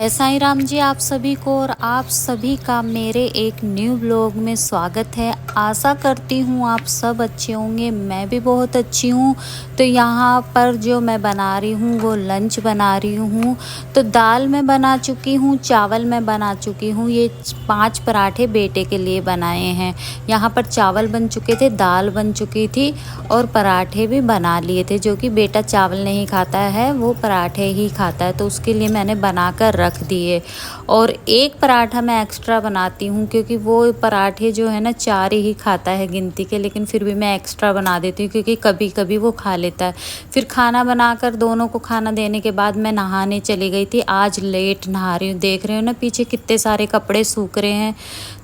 साईं राम जी आप सभी को और आप सभी का मेरे एक न्यू ब्लॉग में स्वागत है। आशा करती हूँ आप सब अच्छे होंगे, मैं भी बहुत अच्छी हूँ। तो यहाँ पर जो मैं बना रही हूँ वो लंच बना रही हूँ। तो दाल मैं बना चुकी हूँ, चावल मैं बना चुकी हूँ। ये 5 पराठे बेटे के लिए बनाए हैं। यहाँ पर चावल बन चुके थे, दाल बन चुकी थी और पराठे भी बना लिए थे। जो कि बेटा चावल नहीं खाता है, वो पराठे ही खाता है, तो उसके लिए मैंने बना कर रख दिए। और एक पराठा मैं एक्स्ट्रा बनाती हूँ क्योंकि वो पराठे जो है ना 4 ही खाता है गिनती के, लेकिन फिर भी मैं एक्स्ट्रा बना देती हूँ क्योंकि कभी कभी वो खा लेता है। फिर खाना बनाकर दोनों को खाना देने के बाद मैं नहाने चली गई थी। आज लेट नहा रही हूँ, देख रहे हो ना पीछे कितने सारे कपड़े सूख रहे हैं।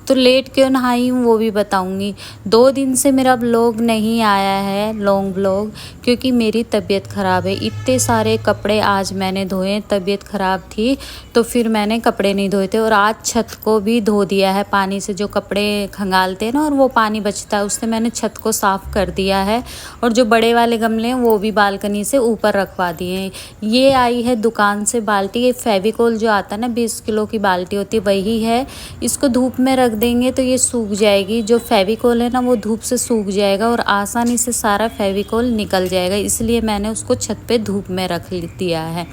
तो लेट क्यों नहाई हूँ वो भी बताऊँगी। 2 दिन से मेरा ब्लॉग नहीं आया है, लॉन्ग ब्लॉग, क्योंकि मेरी तबीयत ख़राब है। इतने सारे कपड़े आज मैंने धोए, तबीयत ख़राब थी तो फिर मैंने कपड़े नहीं धोए थे। और आज छत को भी धो दिया है पानी से, जो कपड़े खंगालते हैं ना और वो पानी बचता है उससे मैंने छत को साफ़ कर दिया है। और जो बड़े वाले गमले हैं वो भी बालकनी से ऊपर रखवा दिए हैं। ये आई है दुकान से बाल्टी, ये फेविकोल जो आता है ना 20 किलो की बाल्टी होती है वही है। इसको धूप में रख देंगे तो ये सूख जाएगी। जो फेविकोल है ना वो धूप से सूख जाएगा और आसानी से सारा फेविकोल निकल जाएगा, इसलिए मैंने उसको छत पे धूप में रख दिया है।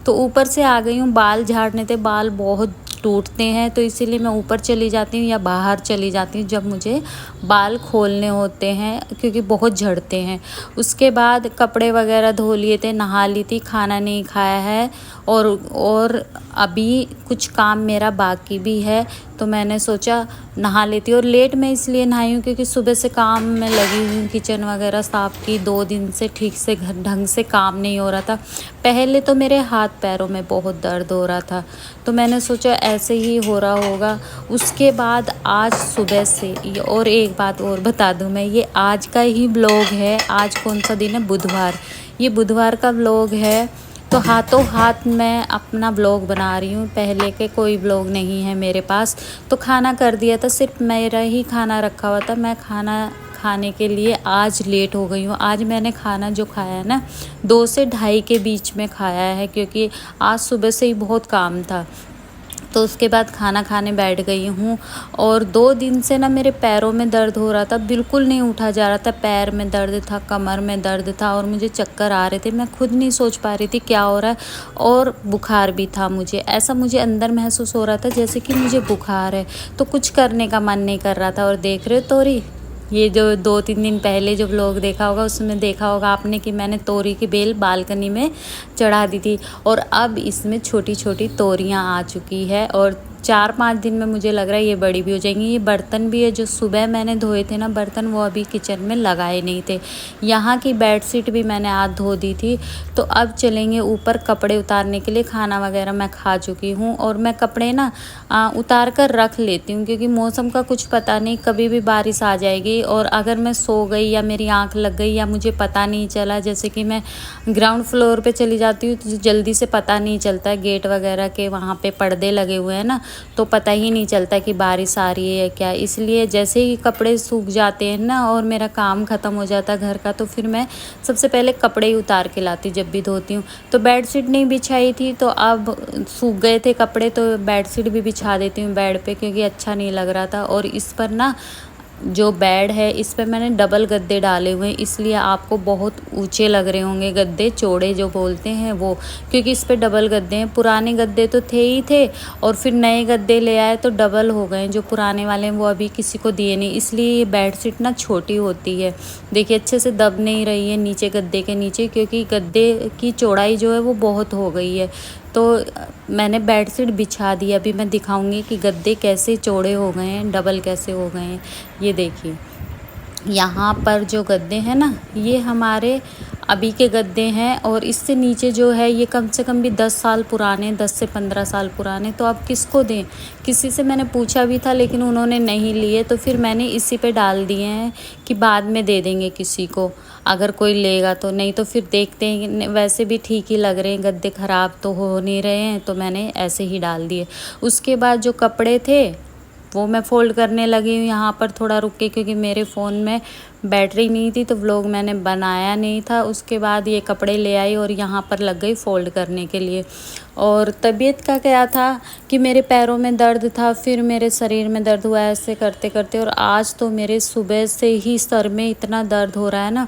तो ऊपर से आ गई हूँ, बाल झाड़ने थे, बाल बहुत टूटते हैं तो इसीलिए मैं ऊपर चली जाती हूँ या बाहर चली जाती हूँ जब मुझे बाल खोलने होते हैं, क्योंकि बहुत झड़ते हैं। उसके बाद कपड़े वगैरह धो लिए थे, नहा ली थी, खाना नहीं खाया है और अभी कुछ काम मेरा बाकी भी है तो मैंने सोचा नहा लेती हूँ। और लेट मैं इसलिए नहाई हूँ क्योंकि सुबह से काम में लगी हुई हूँ, किचन वगैरह साफ़ की। 2 दिन से ठीक से ढंग से काम नहीं हो रहा था। पहले तो मेरे हाथ पैरों में बहुत दर्द हो रहा था तो मैंने सोचा ऐसे ही हो रहा होगा। उसके बाद आज सुबह से और एक बात और बता दूँ मैं, ये आज का ही ब्लॉग है। आज कौन सा दिन है? बुधवार। ये बुधवार का ब्लॉग है तो हाथों हाथ मैं अपना ब्लॉग बना रही हूँ। पहले के कोई ब्लॉग नहीं है मेरे पास। तो खाना कर दिया था, सिर्फ मेरा ही खाना रखा हुआ था। मैं खाना खाने के लिए आज लेट हो गई हूँ। आज मैंने खाना जो खाया है ना 2 से ढाई के बीच में खाया है, क्योंकि आज सुबह से ही बहुत काम था। तो उसके बाद खाना खाने बैठ गई हूँ। और 2 दिन से ना मेरे पैरों में दर्द हो रहा था, बिल्कुल नहीं उठा जा रहा था। पैर में दर्द था, कमर में दर्द था और मुझे चक्कर आ रहे थे। मैं खुद नहीं सोच पा रही थी क्या हो रहा है। और बुखार भी था मुझे, ऐसा मुझे अंदर महसूस हो रहा था जैसे कि मुझे बुखार है। तो कुछ करने का मन नहीं कर रहा था। और देख रहे हो तोरी, ये जो 2-3 दिन पहले जो व्लॉग देखा होगा उसमें देखा होगा आपने कि मैंने तोरी की बेल बालकनी में चढ़ा दी थी। और अब इसमें छोटी छोटी तोरियां आ चुकी है और 4-5 दिन में मुझे लग रहा है ये बड़ी भी हो जाएंगी। ये बर्तन भी है जो सुबह मैंने धोए थे ना बर्तन, वो अभी किचन में लगाए नहीं थे। यहाँ की बेडशीट भी मैंने आज धो दी थी। तो अब चलेंगे ऊपर कपड़े उतारने के लिए। खाना वगैरह मैं खा चुकी हूँ और मैं कपड़े ना उतार कर रख लेती हूँ क्योंकि मौसम का कुछ पता नहीं, कभी भी बारिश आ जाएगी। और अगर मैं सो गई या मेरी आँख लग गई या मुझे पता नहीं चला, जैसे कि मैं ग्राउंड फ्लोर पे चली जाती हूँ तो जल्दी से पता नहीं चलता है, गेट वगैरह के वहाँ पे पर्दे लगे हुए हैं ना, तो पता ही नहीं चलता कि बारिश आ रही है क्या। इसलिए जैसे ही कपड़े सूख जाते हैं ना और मेरा काम ख़त्म हो जाता है घर का, तो फिर मैं सबसे पहले कपड़े ही उतार के लाती हूँ जब भी धोती हूँ। तो बेडशीट नहीं बिछाई थी तो अब सूख गए थे कपड़े तो बेडशीट भी बिछा देती हूँ बेड पे, क्योंकि अच्छा नहीं लग रहा था। और इस पर ना जो बेड है इस पे मैंने डबल गद्दे डाले हुए हैं, इसलिए आपको बहुत ऊंचे लग रहे होंगे गद्दे, चौड़े जो बोलते हैं वो, क्योंकि इस पे डबल गद्दे हैं। पुराने गद्दे तो थे ही थे और फिर नए गद्दे ले आए तो डबल हो गए। जो पुराने वाले हैं वो अभी किसी को दिए नहीं, इसलिए ये बेडशीट ना छोटी होती है। देखिए अच्छे से दब नहीं रही है नीचे गद्दे के नीचे, क्योंकि गद्दे की चौड़ाई जो है वो बहुत हो गई है। तो मैंने बेडशीट बिछा दी। अभी मैं दिखाऊंगी कि गद्दे कैसे चौड़े हो गए हैं, डबल कैसे हो गए हैं। ये देखिए यहाँ पर जो गद्दे हैं ना ये हमारे अभी के गद्दे हैं और इससे नीचे जो है ये कम से कम भी 10 साल पुराने, 10 से 15 साल पुराने। तो अब किसको दें? किसी से मैंने पूछा भी था लेकिन उन्होंने नहीं लिए, तो फिर मैंने इसी पे डाल दिए हैं कि बाद में दे देंगे किसी को अगर कोई लेगा तो। नहीं तो फिर देखते हैं, वैसे भी ठीक ही लग रहे हैं, गद्दे ख़राब तो हो नहीं रहे हैं, तो मैंने ऐसे ही डाल दिए। उसके बाद जो कपड़े थे वो मैं फ़ोल्ड करने लगी हूँ। यहाँ पर थोड़ा रुक के, क्योंकि मेरे फ़ोन में बैटरी नहीं थी तो व्लॉग मैंने बनाया नहीं था। उसके बाद ये कपड़े ले आई और यहाँ पर लग गई फ़ोल्ड करने के लिए। और तबीयत का क्या था कि मेरे पैरों में दर्द था, फिर मेरे शरीर में दर्द हुआ ऐसे करते करते। और आज तो मेरे सुबह से ही सर में इतना दर्द हो रहा है ना,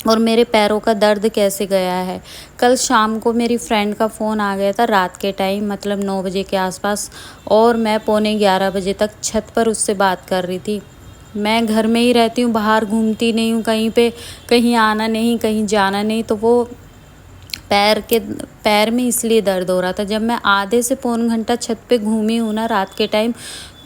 और मेरे पैरों का दर्द कैसे गया है। कल शाम को मेरी फ्रेंड का फ़ोन आ गया था रात के टाइम, मतलब 9 बजे के आसपास, और मैं पौने 11 बजे तक छत पर उससे बात कर रही थी। मैं घर में ही रहती हूँ, बाहर घूमती नहीं हूँ कहीं पे, कहीं आना नहीं, कहीं जाना नहीं। तो वो पैर में इसलिए दर्द हो रहा था। जब मैं आधे से पौन घंटा छत पे घूमी हूँ ना रात के टाइम,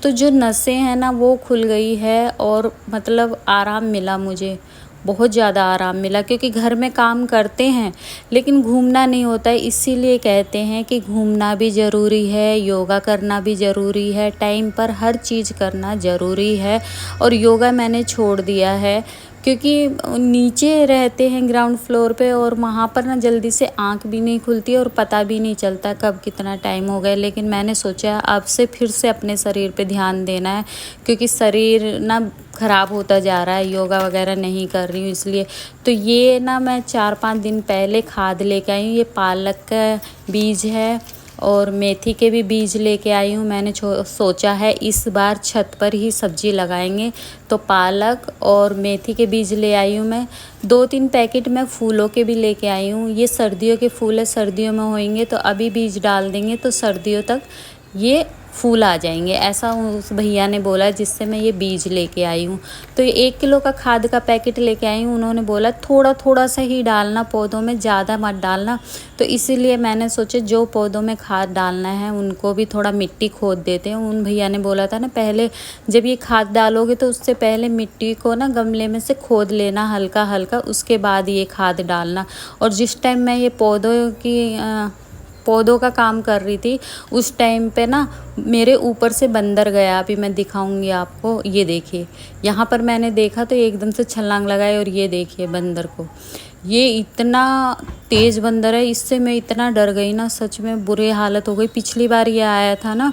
तो जो नसें हैं ना वो खुल गई है, और मतलब आराम मिला मुझे, बहुत ज़्यादा आराम मिला। क्योंकि घर में काम करते हैं लेकिन घूमना नहीं होता है। इसीलिए कहते हैं कि घूमना भी ज़रूरी है, योगा करना भी ज़रूरी है, टाइम पर हर चीज़ करना ज़रूरी है। और योगा मैंने छोड़ दिया है क्योंकि नीचे रहते हैं ग्राउंड फ्लोर पे, और वहाँ पर ना जल्दी से आँख भी नहीं खुलती और पता भी नहीं चलता कब कितना टाइम हो गया। लेकिन मैंने सोचा अब से फिर से अपने शरीर पे ध्यान देना है, क्योंकि शरीर ना ख़राब होता जा रहा है, योगा वगैरह नहीं कर रही हूँ इसलिए। तो ये ना मैं 4-5 दिन पहले खाद लेके आई हूँ। ये पालक का बीज है और मेथी के भी बीज लेके आई हूँ। मैंने सोचा है इस बार छत पर ही सब्जी लगाएंगे, तो पालक और मेथी के बीज ले आई हूँ मैं। 2-3 पैकेट मैं फूलों के भी लेके आई हूँ। ये सर्दियों के फूल है, सर्दियों में होंगे, तो अभी बीज डाल देंगे तो सर्दियों तक ये फूल आ जाएंगे, ऐसा उस भैया ने बोला जिससे मैं ये बीज लेके आई हूँ। तो ये 1 किलो का खाद का पैकेट लेके आई हूँ। उन्होंने बोला थोड़ा थोड़ा सा ही डालना पौधों में, ज़्यादा मत डालना। तो इसीलिए मैंने सोचा जो पौधों में खाद डालना है उनको भी थोड़ा मिट्टी खोद देते हैं। उन भैया ने बोला था ना पहले जब ये खाद डालोगे तो उससे पहले मिट्टी को ना गमले में से खोद लेना हल्का हल्का, उसके बाद ये खाद डालना। और जिस टाइम मैं ये पौधों का काम कर रही थी उस टाइम पे ना मेरे ऊपर से बंदर गया। अभी मैं दिखाऊंगी आपको, ये देखिए यहाँ पर मैंने देखा तो एकदम से छलांग लगाई, और ये देखिए बंदर को, ये इतना तेज़ बंदर है, इससे मैं इतना डर गई ना, सच में बुरी हालत हो गई। पिछली बार ये आया था ना,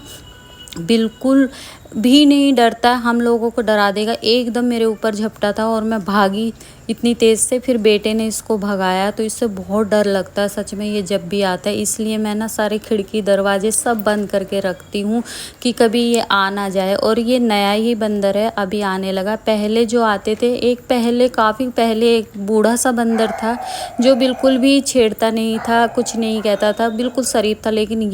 बिल्कुल भी नहीं डरता, हम लोगों को डरा देगा, एकदम मेरे ऊपर झपटा था और मैं भागी इतनी तेज़ से। फिर बेटे ने इसको भगाया, तो इससे बहुत डर लगता है सच में ये जब भी आता है। इसलिए मैं ना सारे खिड़की दरवाजे सब बंद करके रखती हूँ कि कभी ये आ ना जाए। और ये नया ही बंदर है, अभी आने लगा। पहले जो आते थे, काफ़ी पहले एक बूढ़ा सा बंदर था जो बिल्कुल भी छेड़ता नहीं था, कुछ नहीं कहता था, बिल्कुल शरीफ था। लेकिन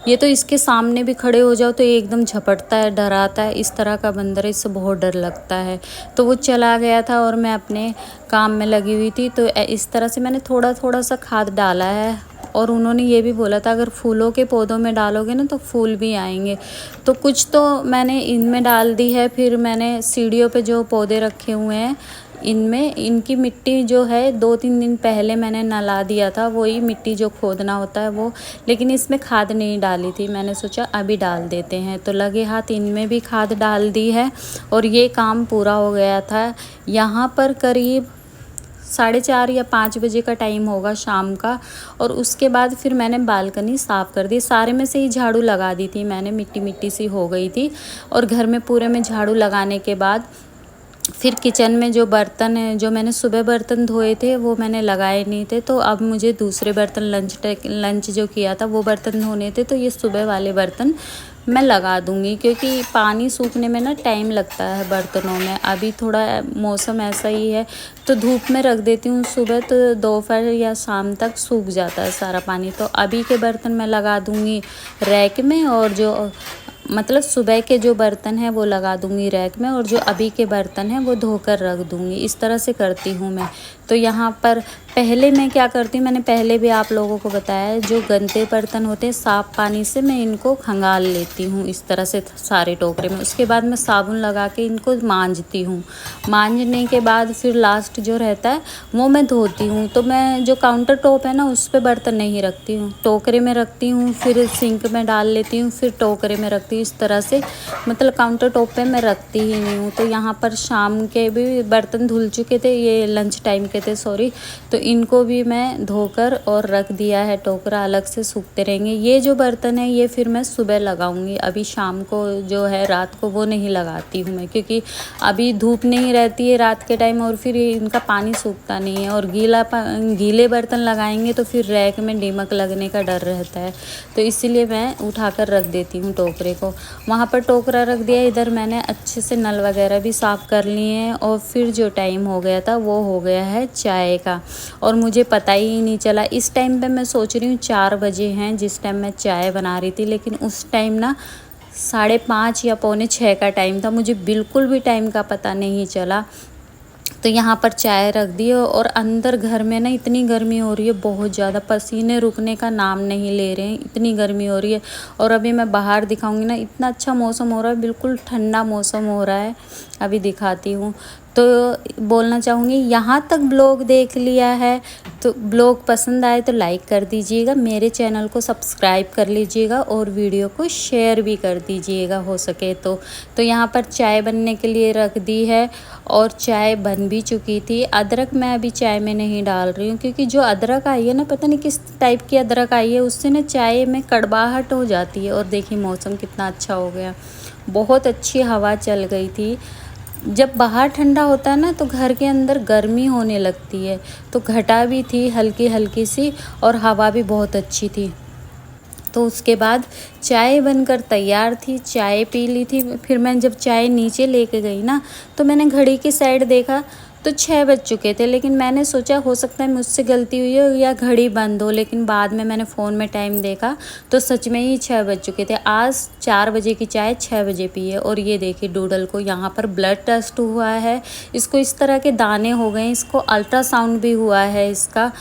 ये तो इसके सामने भी खड़े हो जाओ तो एकदम झपटता है, डराता है। इस तरह का बंदर है, इससे बहुत डर लगता है। तो वो चला गया था और मैं अपने काम में लगी हुई थी। तो इस तरह से मैंने थोड़ा थोड़ा सा खाद डाला है। और उन्होंने ये भी बोला था अगर फूलों के पौधों में डालोगे ना तो फूल भी आएंगे। तो कुछ तो मैंने इनमें डाल दी है। फिर मैंने सीढ़ियों पे जो पौधे रखे हुए हैं इनमें इनकी मिट्टी जो है 2-3 दिन पहले मैंने नला दिया था, वही मिट्टी जो खोदना होता है वो। लेकिन इसमें खाद नहीं डाली थी, मैंने सोचा अभी डाल देते हैं। तो लगे हाथ इनमें भी खाद डाल दी है और ये काम पूरा हो गया था। यहाँ पर करीब 4:30 या 5 बजे का टाइम होगा शाम का। और उसके बाद फिर मैंने बालकनी साफ़ कर दी, सारे में से ही झाड़ू लगा दी थी मैंने, मिट्टी मिट्टी सी हो गई थी। और घर में पूरे में झाड़ू लगाने के बाद फिर किचन में जो बर्तन है, जो मैंने सुबह बर्तन धोए थे वो मैंने लगाए नहीं थे, तो अब मुझे दूसरे बर्तन लंच जो किया था वो बर्तन धोने थे। तो ये सुबह वाले बर्तन मैं लगा दूंगी, क्योंकि पानी सूखने में ना टाइम लगता है बर्तनों में। अभी थोड़ा मौसम ऐसा ही है तो धूप में रख देती हूँ सुबह, तो दोपहर या शाम तक सूख जाता है सारा पानी। तो अभी के बर्तन मैं लगा दूंगी रैक में, और जो मतलब सुबह के जो बर्तन हैं वो लगा दूंगी रैक में, और जो अभी के बर्तन हैं वो धोकर रख दूंगी। इस तरह से करती हूँ मैं। तो यहाँ पर पहले मैं क्या करती हूँ, मैंने पहले भी आप लोगों को बताया है, जो गंदे बर्तन होते हैं साफ़ पानी से मैं इनको खंगाल लेती हूँ इस तरह से सारे टोकरे में। उसके बाद मैं साबुन लगा के इनको मांजती हूँ। मांजने के बाद फिर लास्ट जो रहता है वो मैं धोती हूँ। तो मैं जो काउंटर टॉप है ना उस पर बर्तन नहीं रखती हूँ, टोकरे में रखती हूँ, फिर सिंक में डाल लेती हूँ, फिर टोकरे में रखती हूँ। इस तरह से मतलब काउंटर टॉप पे मैं रखती ही नहीं हूँ। तो यहाँ पर शाम के भी बर्तन धुल चुके थे, ये लंच टाइम के रखे थे सॉरी, तो इनको भी मैं धोकर और रख दिया है टोकरा, अलग से सूखते रहेंगे। ये जो बर्तन है ये फिर मैं सुबह लगाऊंगी, अभी शाम को जो है रात को वो नहीं लगाती हूँ मैं, क्योंकि अभी धूप नहीं रहती है रात के टाइम और फिर इनका पानी सूखता नहीं है, और गीले बर्तन लगाएंगे तो फिर रैक में दीमक लगने का डर रहता है, तो इसीलिए मैं उठाकर रख देती हूँ टोकरे को। वहाँ पर टोकरा रख दिया, इधर मैंने अच्छे से नल वगैरह भी साफ़ कर लिए हैं, और फिर जो टाइम हो गया था वो हो गया है चाय का, और मुझे पता ही नहीं चला। इस टाइम पे मैं सोच रही हूँ 4 बजे हैं जिस टाइम मैं चाय बना रही थी, लेकिन उस टाइम ना 5:30 या 5:45 का टाइम था, मुझे बिल्कुल भी टाइम का पता नहीं चला। तो यहाँ पर चाय रख दी, और अंदर घर में ना इतनी गर्मी हो रही है, बहुत ज़्यादा पसीने रुकने का नाम नहीं ले रहे हैं, इतनी गर्मी हो रही है। और अभी मैं बाहर दिखाऊंगी ना, इतना अच्छा मौसम हो रहा है, बिल्कुल ठंडा मौसम हो रहा है, अभी दिखाती हूँ। तो बोलना चाहूँगी, यहाँ तक ब्लॉग देख लिया है तो ब्लॉग पसंद आए तो लाइक कर दीजिएगा, मेरे चैनल को सब्सक्राइब कर लीजिएगा, और वीडियो को शेयर भी कर दीजिएगा हो सके तो यहाँ पर चाय बनने के लिए रख दी है, और चाय बन भी चुकी थी। अदरक मैं अभी चाय में नहीं डाल रही हूँ, क्योंकि जो अदरक आई है ना, पता नहीं किस टाइप की अदरक आई है, उससे ना चाय में कड़वाहट हो जाती है। और देखिए मौसम कितना अच्छा हो गया, बहुत अच्छी हवा चल गई थी। जब बाहर ठंडा होता है ना तो घर के अंदर गर्मी होने लगती है, तो घटा भी थी हल्की हल्की सी, और हवा भी बहुत अच्छी थी। तो उसके बाद चाय बनकर तैयार थी, चाय पी ली थी। फिर मैं जब चाय नीचे लेके गई ना, तो मैंने घड़ी की साइड देखा तो 6 बज चुके थे, लेकिन मैंने सोचा हो सकता है मुझसे गलती हुई हो या घड़ी बंद हो, लेकिन बाद में मैंने फ़ोन में टाइम देखा तो सच में ही 6 बज चुके थे। आज 4 बजे की चाय 6 बजे पी है। और ये देखिए डूडल को यहाँ पर ब्लड टेस्ट हुआ है, इसको इस तरह के दाने हो गए, इसको अल्ट्रासाउंड भी हुआ है इसका,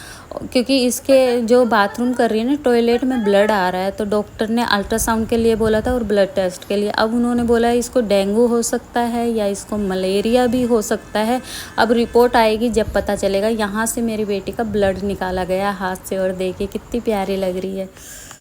क्योंकि इसके जो बाथरूम कर रही है ना टॉयलेट में ब्लड आ रहा है, तो डॉक्टर ने अल्ट्रासाउंड के लिए बोला था और ब्लड टेस्ट के लिए। अब उन्होंने बोला इसको डेंगू हो सकता है या इसको मलेरिया भी हो सकता है। अब रिपोर्ट आएगी जब पता चलेगा। यहाँ से मेरी बेटी का ब्लड निकाला गया हाथ से, और देखिए कितनी प्यारी लग रही है।